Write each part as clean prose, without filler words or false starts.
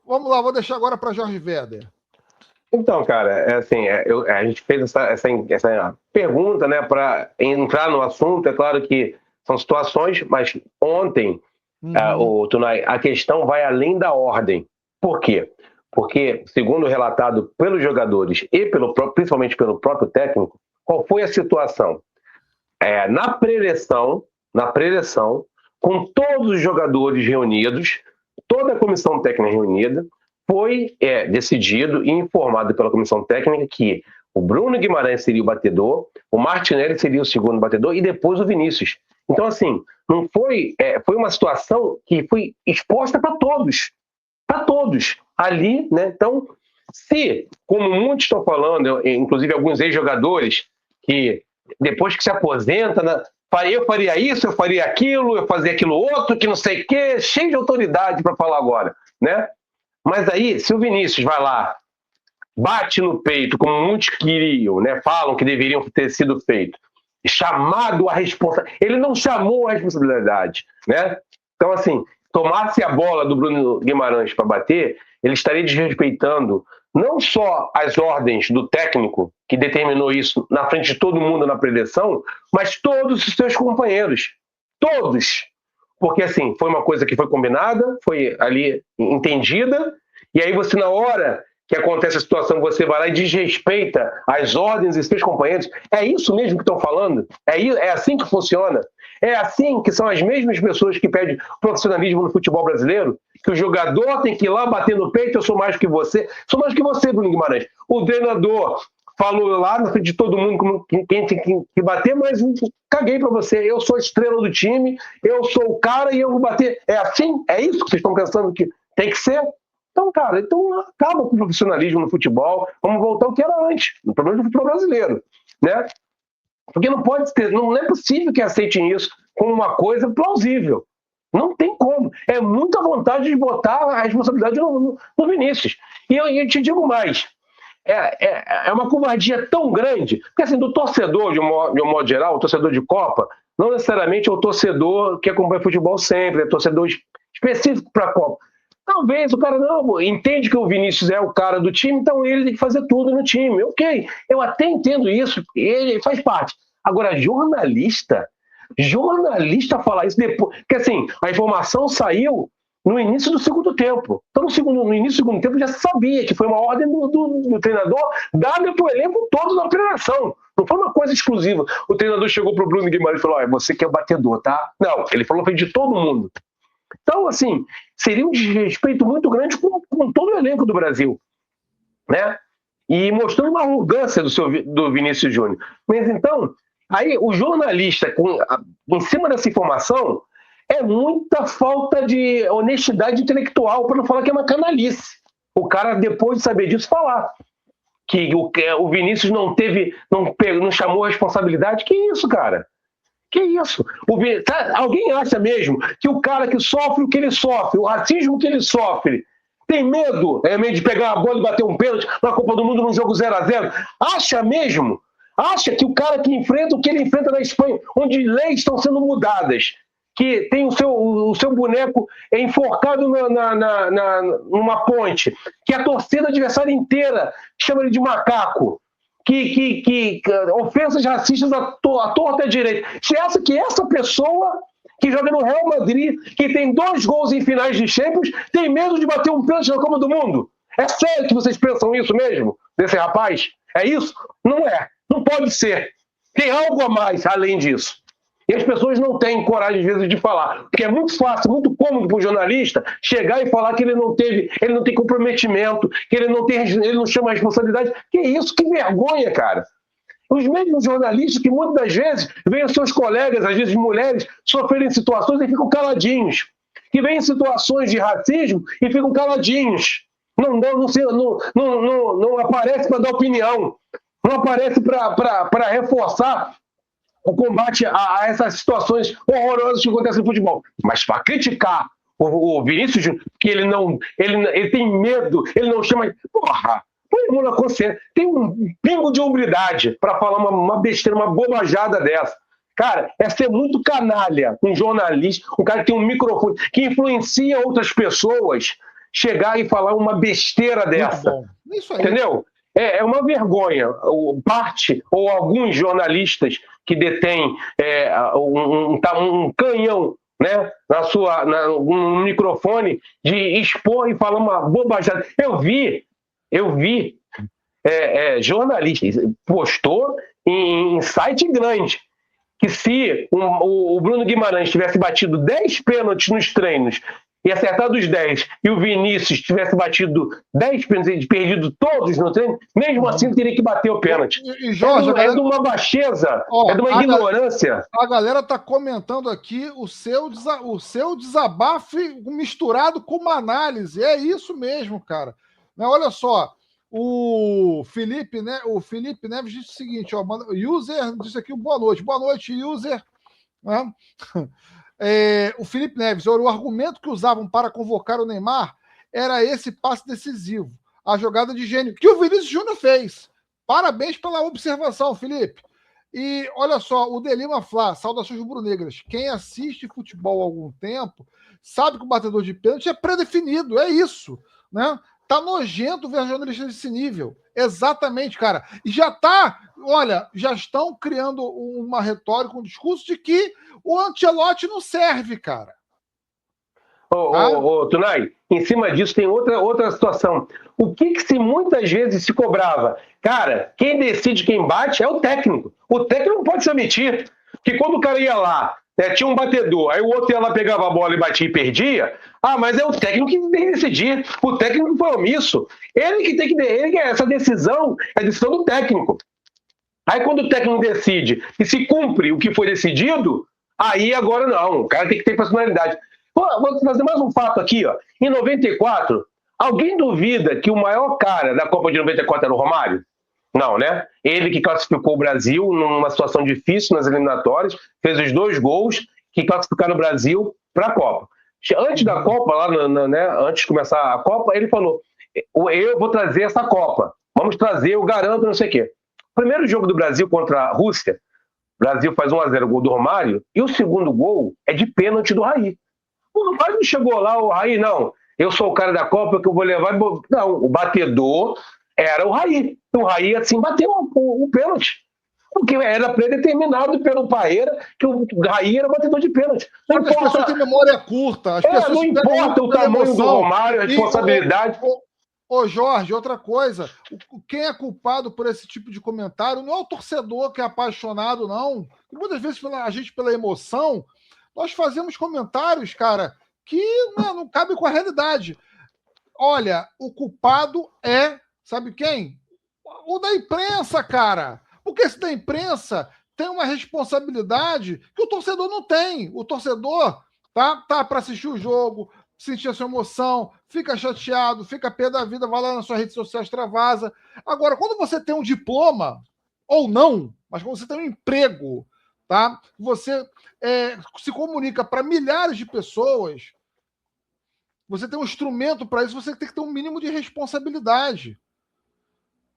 Vamos lá, vou deixar agora para Jorge Veder. Então, cara, a gente fez essa pergunta, né, para entrar no assunto. É claro que são situações, mas ontem, Tunay, a questão vai além da ordem. Por quê? Porque, segundo relatado pelos jogadores e principalmente pelo próprio técnico, qual foi a situação? Na pré-eleição, com todos os jogadores reunidos, toda a comissão técnica reunida, foi decidido e informado pela comissão técnica que o Bruno Guimarães seria o batedor, o Martinelli seria o segundo batedor e depois o Vinícius. Então, assim, não foi, foi uma situação que foi exposta para todos ali, né? Então, se, como muitos estão falando, inclusive alguns ex-jogadores, que depois que se aposenta, né, eu faria isso, eu faria aquilo, eu fazia aquilo outro, que não sei o quê, cheio de autoridade para falar agora, né? Mas aí, se o Vinícius vai lá, bate no peito, como muitos queriam, né, falam que deveriam ter sido feito, chamado a responsabilidade, ele não chamou a responsabilidade, né? Então, assim, tomasse a bola do Bruno Guimarães para bater, ele estaria desrespeitando não só as ordens do técnico, que determinou isso na frente de todo mundo na preleção, mas todos os seus companheiros. Todos. Porque, assim, foi uma coisa que foi combinada, foi ali entendida, e aí você, na hora que acontece a situação, você vai lá e desrespeita as ordens e seus companheiros. É isso mesmo que estão falando? É assim que funciona? É assim que são as mesmas pessoas que pedem profissionalismo no futebol brasileiro? Que o jogador tem que ir lá bater no peito, eu sou mais que você. Sou mais que você, Bruno Guimarães. O treinador falou lá na frente de todo mundo quem tem que bater, mas caguei pra você. Eu sou a estrela do time, eu sou o cara e eu vou bater. É assim? É isso que vocês estão pensando que tem que ser? Então, cara, acaba com o profissionalismo no futebol. Vamos voltar ao que era antes, no problema do futebol brasileiro, né? Porque não pode ter, não é possível que aceitem isso como uma coisa plausível. Não tem como. É muita vontade de botar a responsabilidade no Vinícius. E eu te digo mais. É uma covardia tão grande, porque assim, do torcedor, de um modo geral, o torcedor de Copa, não necessariamente é o torcedor que acompanha futebol sempre, é torcedor específico para a Copa. Talvez o cara não entende que o Vinícius é o cara do time, então ele tem que fazer tudo no time. Ok, eu até entendo isso, ele faz parte. Agora, jornalista falar isso depois, porque assim, a informação saiu no início do segundo tempo. Então, no início do segundo tempo já sabia que foi uma ordem do treinador dada para o elenco todo na preparação. Não foi uma coisa exclusiva. O treinador chegou para o Bruno Guimarães e falou: você que é o batedor, tá? Não, ele falou de todo mundo. Então, assim, seria um desrespeito muito grande com todo o elenco do Brasil, né? E mostrando uma arrogância do Vinícius Júnior. Mas então, aí o jornalista, em cima dessa informação, é muita falta de honestidade intelectual, para não falar que é uma canalice. O cara, depois de saber disso, falar que o Vinícius não chamou a responsabilidade. Que isso, cara? Que isso? Alguém acha mesmo que o cara que sofre o que ele sofre, o racismo que ele sofre, tem medo de pegar a bola e bater um pênalti na Copa do Mundo num jogo 0-0? Acha mesmo? Acha que o cara que enfrenta o que ele enfrenta na Espanha, onde leis estão sendo mudadas, que tem o seu boneco enforcado numa ponte, que a torcida adversária inteira chama ele de macaco, que ofensas racistas à torta e à direita. Você acha que essa pessoa que joga no Real Madrid, que tem 2 gols em finais de Champions, tem medo de bater um pênalti na Copa do Mundo? É sério que vocês pensam isso mesmo, desse rapaz? É isso? Não é. Não pode ser. Tem algo a mais além disso. E as pessoas não têm coragem, às vezes, de falar. Porque é muito fácil, muito cômodo para o jornalista chegar e falar que ele não tem comprometimento, que ele não chama a responsabilidade. Que isso? Que vergonha, cara. Os mesmos jornalistas que muitas das vezes veem os seus colegas, às vezes mulheres, sofrerem situações e ficam caladinhos. Que veem situações de racismo e ficam caladinhos. Não aparece para dar opinião. Não aparece para reforçar o combate a essas situações horrorosas que acontecem no futebol. Mas para criticar o Vinícius Júnior, que ele tem medo, ele não chama... Porra! Põe na consciência. Tem um pingo de hombridade para falar uma besteira, uma bobajada dessa. Cara, é ser muito canalha, um jornalista, um cara que tem um microfone, que influencia outras pessoas, chegar e falar uma besteira dessa. Muito bom. Isso aí. Entendeu? É uma vergonha. Parte, ou alguns jornalistas que detêm um canhão, né, no microfone, de expor e falar uma bobagem. Eu vi jornalista postou em site grande que se o Bruno Guimarães tivesse batido 10 pênaltis nos treinos e acertado os 10, e o Vinícius tivesse batido 10 pênaltis e perdido todos no treino, mesmo assim teria que bater o pênalti. E Jorge, é de uma baixeza, é de uma ignorância. A galera tá comentando aqui o seu desabafo misturado com uma análise. É isso mesmo, cara. Olha só, o Felipe Neves disse o seguinte, ó, user disse aqui boa noite, user. Né? O Felipe Neves, o argumento que usavam para convocar o Neymar era esse passe decisivo, a jogada de gênio, que o Vinícius Júnior fez. Parabéns pela observação, Felipe. E olha só, o Delima Flá, saudações rubro-negras. Quem assiste futebol há algum tempo sabe que o batedor de pênalti é pré-definido, é isso, né? Tá nojento ver jornalistas desse nível. Exatamente, cara. E já estão criando uma retórica, um discurso de que o Ancelotti não serve, cara. Tunay, em cima disso tem outra situação. O que muitas vezes se cobrava? Cara, quem decide quem bate é o técnico. O técnico não pode se omitir. Porque quando o cara ia lá, tinha um batedor, aí o outro ia lá, pegava a bola e batia e perdia. Mas é o técnico que tem que decidir. O técnico foi omisso. Ele que tem que essa decisão é a decisão do técnico. Aí quando o técnico decide e se cumpre o que foi decidido, aí agora não. O cara tem que ter personalidade. Vou fazer mais um fato aqui, ó. Em 94, alguém duvida que o maior cara da Copa de 94 era o Romário? Não, né? Ele que classificou o Brasil numa situação difícil nas eliminatórias, fez os 2 gols que classificaram o Brasil para a Copa. Antes da Copa, antes de começar a Copa, ele falou, eu vou trazer essa Copa. Vamos trazer, eu garanto, não sei o quê. Primeiro jogo do Brasil contra a Rússia, o Brasil faz 1-0 gol do Romário, e o segundo gol é de pênalti do Raí. O Romário não chegou lá, o Raí, não. Eu sou o cara da Copa que eu vou levar. Não, o batedor era o Raí. O Raí, assim, bateu o pênalti. Porque era predeterminado pelo Paeira que o Raí era batedor de pênalti. As pessoas têm memória curta. Não importa o tamanho do Romário, a responsabilidade. Jorge, outra coisa. Quem é culpado por esse tipo de comentário não é o torcedor que é apaixonado, não. E muitas vezes a gente, pela emoção, nós fazemos comentários, cara, que não cabem com a realidade. Olha, o culpado é, sabe quem? O da imprensa, cara. Porque esse da imprensa tem uma responsabilidade que o torcedor não tem. O torcedor tá para assistir o jogo, sentir essa emoção, fica chateado, fica pé da vida, vai lá nas suas redes sociais, extravasa. Agora, quando você tem um diploma, ou não, mas quando você tem um emprego, tá? Você se comunica para milhares de pessoas, você tem um instrumento para isso, você tem que ter um mínimo de responsabilidade.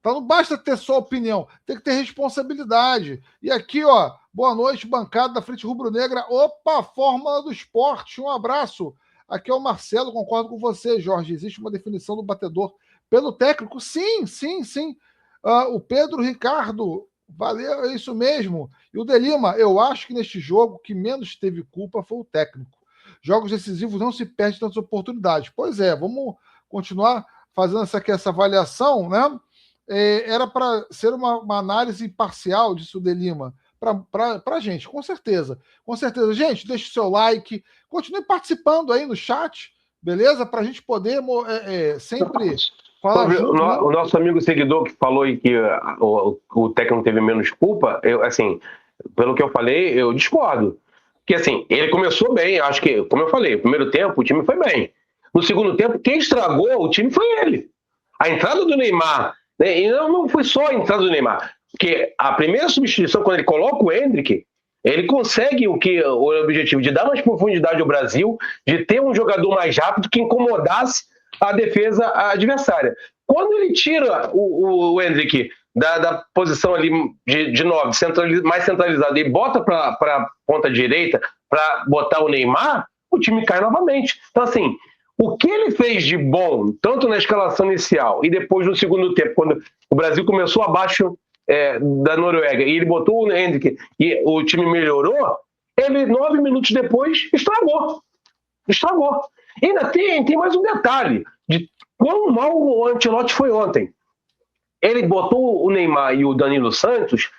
Tá? Não basta ter só opinião, tem que ter responsabilidade. E aqui, ó, boa noite, bancada da Frente Rubro-Negra. Opa, Fórmula do Esporte, um abraço. Aqui é o Marcelo, concordo com você, Jorge. Existe uma definição do batedor pelo técnico? Sim. O Pedro Ricardo, valeu, é isso mesmo. E o Delima, eu acho que neste jogo, que menos teve culpa foi o técnico. Jogos decisivos não se perde tantas oportunidades. Pois é, vamos continuar fazendo essa avaliação, né? Era para ser uma análise imparcial disso, Delima, para a gente, com certeza. Com certeza. Gente, deixe o seu like, continue participando aí no chat, beleza? Para a gente poder sempre falar junto, né? O nosso amigo seguidor que falou aí que o técnico teve menos culpa, pelo que eu falei, eu discordo. Porque, assim, ele começou bem, acho que, como eu falei, no primeiro tempo o time foi bem. No segundo tempo, quem estragou o time foi ele. A entrada do Neymar, né, e não foi só a entrada do Neymar, porque a primeira substituição, quando ele coloca o Endrick, ele consegue o objetivo de dar mais profundidade ao Brasil, de ter um jogador mais rápido que incomodasse a defesa adversária. Quando ele tira o Endrick da posição ali de 9, mais centralizado, e bota para a ponta direita para botar o Neymar, o time cai novamente. Então, assim, o que ele fez de bom, tanto na escalação inicial e depois no segundo tempo, quando o Brasil começou abaixo da Noruega e ele botou o Hendrick e o time melhorou, ele 9 minutos depois estragou. E ainda tem mais um detalhe de quão mal o Ancelotti foi ontem. Ele botou o Neymar e o Danilo Santos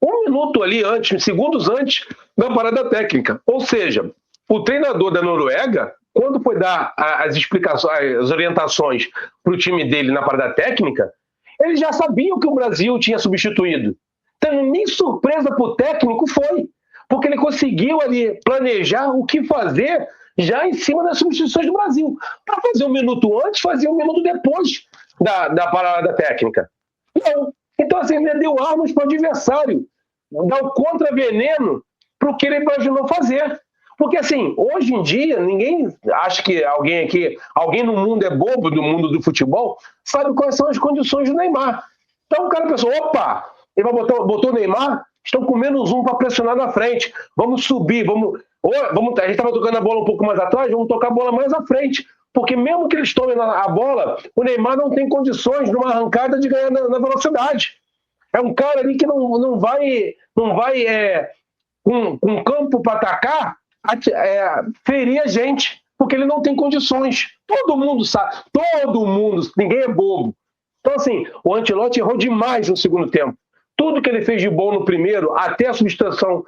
1 minuto ali antes, segundos antes da parada técnica. Ou seja, o treinador da Noruega, quando foi dar as explicações, as orientações para o time dele na parada técnica, ele já sabia o que o Brasil tinha substituído. Então, nem surpresa para o técnico foi, porque ele conseguiu ali planejar o que fazer já em cima das substituições do Brasil. Para fazer 1 minuto antes, fazia 1 minuto depois da parada técnica. Não. Então, assim, ele deu armas para o adversário, dá o contra-veneno para o que ele imaginou fazer. Porque, assim, hoje em dia, ninguém acha que alguém no mundo é bobo, do mundo do futebol, sabe quais são as condições do Neymar. Então o cara pensou, opa, ele botou o Neymar, estão com -1 para pressionar na frente, vamos subir, a gente estava tocando a bola um pouco mais atrás, vamos tocar a bola mais à frente. Porque mesmo que eles tomem a bola, o Neymar não tem condições numa arrancada de ganhar na velocidade. É um cara ali que não vai com campo para atacar, ferir a gente, porque ele não tem condições. Todo mundo sabe, ninguém é bobo. Então, assim, o Ancelotti errou demais no segundo tempo. Tudo que ele fez de bom no primeiro, até a substituição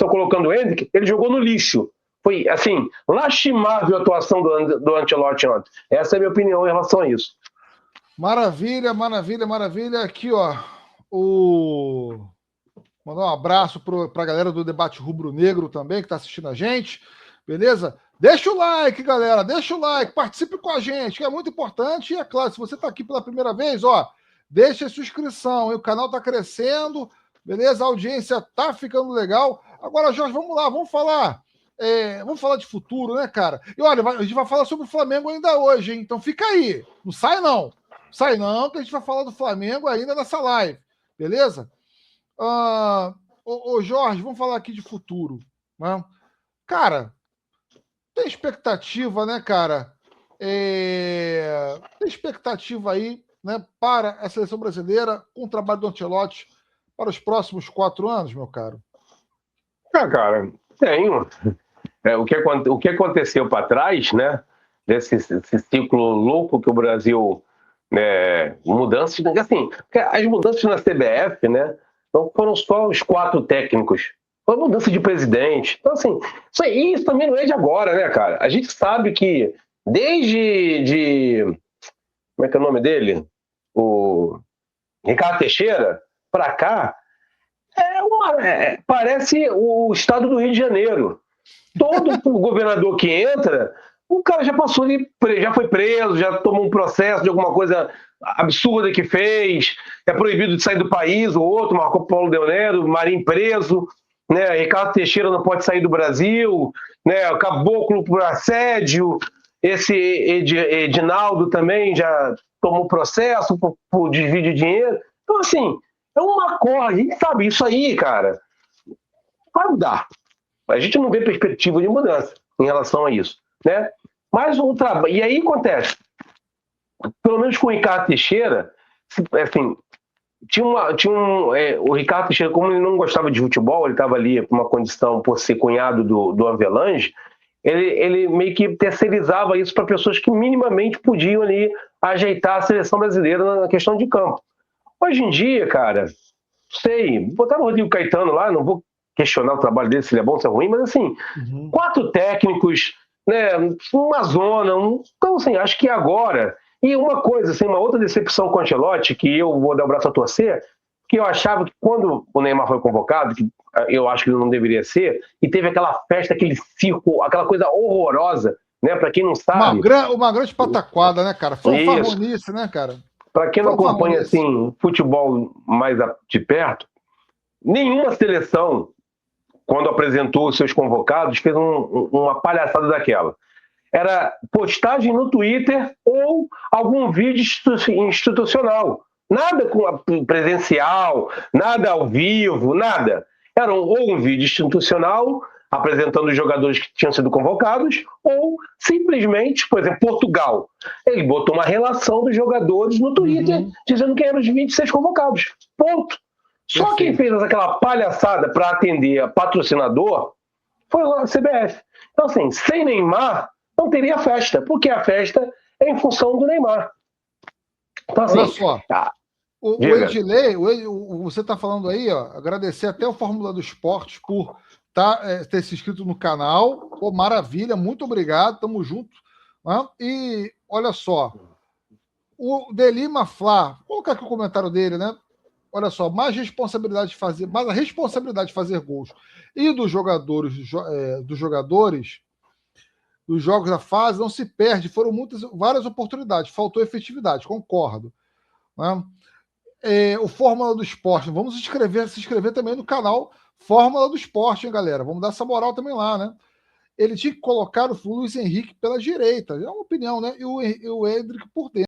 colocando o Hendrick, ele jogou no lixo. Foi, assim, lastimável a atuação do Ancelotti ontem. Essa é a minha opinião em relação a isso. Maravilha. Aqui, ó, mandar um abraço para a galera do Debate Rubro-Negro também, que está assistindo a gente, beleza? Deixa o like, galera, participe com a gente, que é muito importante. E é claro, se você está aqui pela primeira vez, ó, deixa a sua inscrição, hein? O canal está crescendo, beleza? A audiência está ficando legal. Agora, Jorge, vamos lá, vamos falar de futuro, né, cara? E olha, a gente vai falar sobre o Flamengo ainda hoje, hein? Então fica aí, não sai não, que a gente vai falar do Flamengo ainda nessa live, beleza? Jorge, vamos falar aqui de futuro, né? Cara, tem expectativa, né, cara? Tem expectativa aí, né, para a seleção brasileira com o trabalho do Ancelotti para os próximos 4 anos, meu caro? Cara, tenho. O que aconteceu para trás, né? Desse ciclo louco que o Brasil, mudanças, assim, as mudanças na CBF, né? Não foram só os 4 técnicos, foi mudança de presidente. Então, assim, isso também não é de agora, né, cara? A gente sabe que desde como é que é o nome dele? O Ricardo Teixeira, para cá, parece o estado do Rio de Janeiro. Todo governador que entra, o cara já passou ali, já foi preso, já tomou um processo de alguma coisa absurda que fez, é proibido de sair do país, o outro, Marco Polo Deonero, Marinho preso, né? Ricardo Teixeira não pode sair do Brasil, né? O Caboclo por assédio, esse Edinaldo também já tomou processo por desvio de dinheiro. Então, assim, é uma corda, a gente sabe isso aí, cara, vai mudar. A gente não vê perspectiva de mudança em relação a isso, né? Mas o trabalho... E aí acontece, pelo menos com o Ricardo Teixeira, assim, o Ricardo Teixeira, como ele não gostava de futebol, ele estava ali por uma condição, por ser cunhado do Avelange, ele meio que terceirizava isso para pessoas que minimamente podiam ali ajeitar a seleção brasileira na questão de campo. Hoje em dia, cara, botar o Rodrigo Caetano lá, não vou questionar o trabalho dele, se ele é bom ou se é ruim, mas assim, 4 técnicos, né, uma zona, então assim, acho que agora, e uma coisa, assim, uma outra decepção com o Ancelotti, que eu vou dar o braço a torcer, que eu achava que quando o Neymar foi convocado, que eu acho que ele não deveria ser, e teve aquela festa, aquele circo, aquela coisa horrorosa, né, pra quem não sabe... Uma grande pataquada, né, cara? Foi um farmonice, né, cara? Pra quem não acompanha, assim, futebol mais de perto, nenhuma seleção, quando apresentou os seus convocados, fez uma palhaçada daquela. Era postagem no Twitter ou algum vídeo institucional. Nada presencial, nada ao vivo, nada. Era ou um vídeo institucional, apresentando os jogadores que tinham sido convocados, ou simplesmente, por exemplo, Portugal. Ele botou uma relação dos jogadores no Twitter, dizendo quem eram os 26 convocados. Ponto. Só quem fez aquela palhaçada para atender patrocinador foi a CBF. Então, assim, sem Neymar, não teria festa, porque a festa é em função do Neymar. Então, assim, olha só. O Edilei, você está falando aí, ó, agradecer até o Fórmula do Esportes por ter se inscrito no canal. Pô, maravilha, muito obrigado, tamo junto. Né? E olha só, o Delima Flá, vou colocar aqui o comentário dele, né? Olha só, mais a responsabilidade de fazer gols e dos jogadores, dos jogos da fase não se perde, foram várias oportunidades, faltou efetividade, concordo. Né? O Fórmula do Esporte. Vamos se inscrever também no canal Fórmula do Esporte, hein, galera? Vamos dar essa moral também lá, né? Ele tinha que colocar o Luiz Henrique pela direita. É uma opinião, né? E o Endrick por dentro.